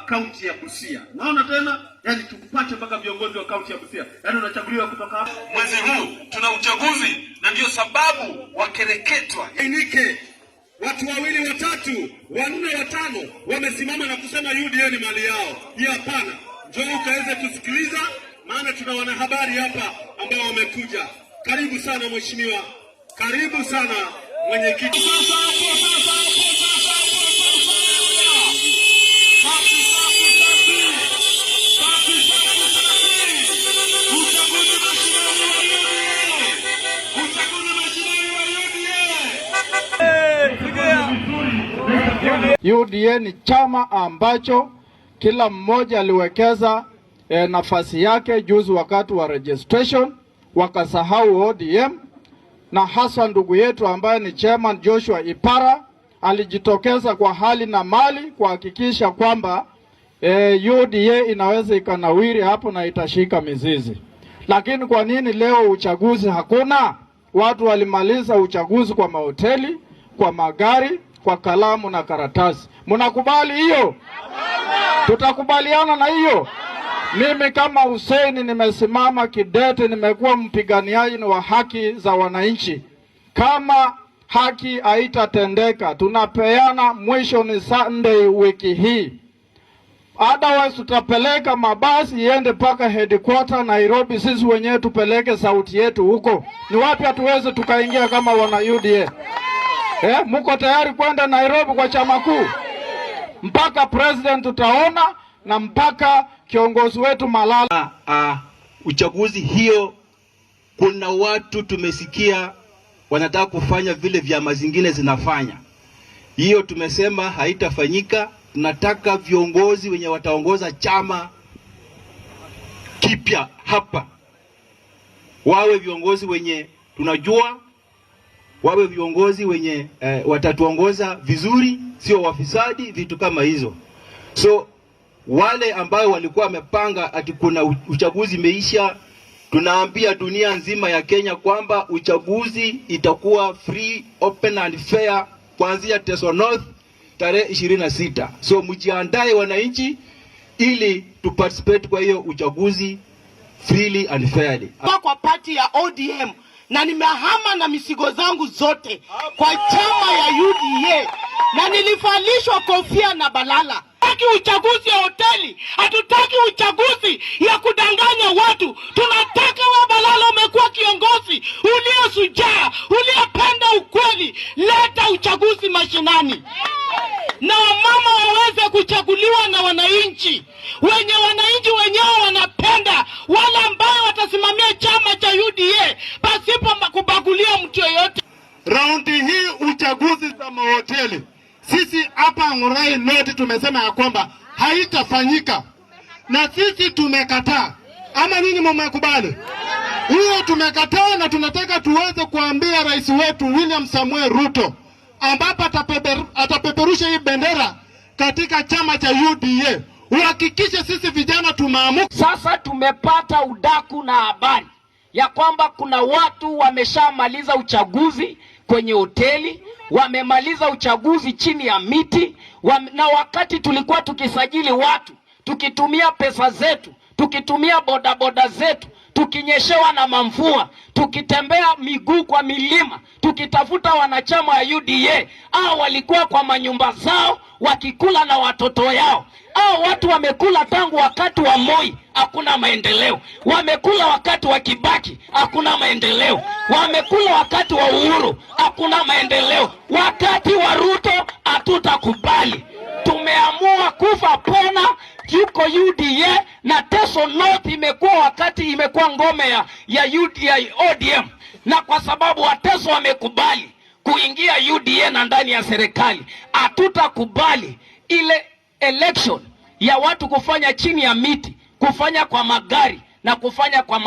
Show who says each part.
Speaker 1: kaunti ya Busia. Naona tena, yani tupate mpaka viongozi wa kaunti ya Busia. Yani unachaguliwa kutoka hapa. Mwezi huu tuna uchaguzi na ndio sababu wakereketwa. Inike watu wawili watatu, wanne watano wamesimama na kusema UDA ni mali yao. Hiyo hapana. Njoo ukaweze kusikiliza, maana tuna wanahabari hapa ambao wamekuja. Karibu sana mheshimiwa. Karibu sana mwenyekiti.
Speaker 2: UDA ni chama ambacho kila mmoja aliwekeza nafasi yake juzi wakati wa registration, wakasahau ODM, na hasa ndugu yetu ambaye ni chairman Joshua Ipara alijitokeza kwa hali na mali kuhakikisha kwamba UDA inaweza ikanawiri hapo na itashika mizizi. Lakini kwa nini leo uchaguzi hakuna? Watu walimaliza uchaguzi kwa mahoteli, kwa magari, kwa kalamu na karatasi. Mnakubali hiyo? Tutakubaliana na hiyo? Mimi kama Hussein nimesimama kidete, nimekuwa mpiganiaji wa haki za wananchi. Kama haki haitatendeka, tunapeana mwisho ni Sunday wiki hii. Otherwise tutapeleka mabasi iende paka headquarter Nairobi, sisi wenyewe tupeleke sauti yetu huko. Ni wapi hatuweze tukaingia kama wana UDA? Mko tayari kwenda Nairobi kwa chama kuu? Mpaka president tutaona na mpaka kiongozi wetu Malala.
Speaker 3: Uchaguzi hiyo kuna watu tumesikia wanataka kufanya vile vyama zingine zinafanya. Hiyo tumesema haitafanyika. Tunataka viongozi wenye wataongoza chama kipya hapa wawe viongozi wenye tunajua, wawe viongozi wenye watatuongoza vizuri, sio wafisadi, vitu kama hizo. So wale ambao walikuwa wamepanga ati kuna uchaguzi imeisha, tunaambia dunia nzima ya Kenya kwamba uchaguzi itakuwa free, open and fair kuanzia Teso North tarehe 26. So mjiandae wananchi ili tu participate kwa hiyo uchaguzi freely and fairly.
Speaker 4: Kwa party ya ODM na nimehama na misigo zangu zote kwa chama ya UDA na nilivalishwa kofia na balala. Hatutaki uchaguzi ya hoteli, hatutaki uchaguzi ya kudanganya watu. Tunataka wewe Balala, umekuwa kiongozi uliyesujaa, uliyependa ukweli, leta uchaguzi mashinani. Na wamama waweze kuchaguliwa na wananchi, wananchi wenyewe wanapenda, wala ambao watasimamia chama cha UDA pasipo kubagulia mtu yoyote.
Speaker 2: Raundi hii uchaguzi za mahoteli, sisi hapa Ngurai North tumesema ya kwamba haitafanyika, na sisi tumekataa. Ama nini mmekubali? Hiyo tumekataa, na tunataka tuweze kuambia rais wetu William Samuel Ruto ambapo atapeperusha hii bendera katika chama cha UDA, uhakikishe sisi vijana tumaamuka.
Speaker 5: Sasa tumepata udaku na habari ya kwamba kuna watu wameshamaliza uchaguzi kwenye hoteli, wamemaliza uchaguzi chini ya miti, na wakati tulikuwa tukisajili watu, tukitumia pesa zetu, tukitumia bodaboda zetu, tukinyeshewa na mamvua, tukitembea miguu kwa milima, tukitafuta wanachama wa UDA, au walikuwa kwa manyumba zao wakikula na watoto yao. Au watu wamekula tangu wakati wa Moi, hakuna maendeleo. Wamekula wakati wa Kibaki, hakuna maendeleo. Wamekula wakati wa Uhuru, hakuna maendeleo. Wakati wa Ruto hatutakubali. Tumeamua kufa pona, yuko UDA na Teso North imekuwa ngome ya ODM. Na kwa sababu Wateso wamekubali kuingia UDA na ndani ya serikali, hatutakubali ile election ya watu kufanya chini ya miti, kufanya kwa magari na kufanya kwa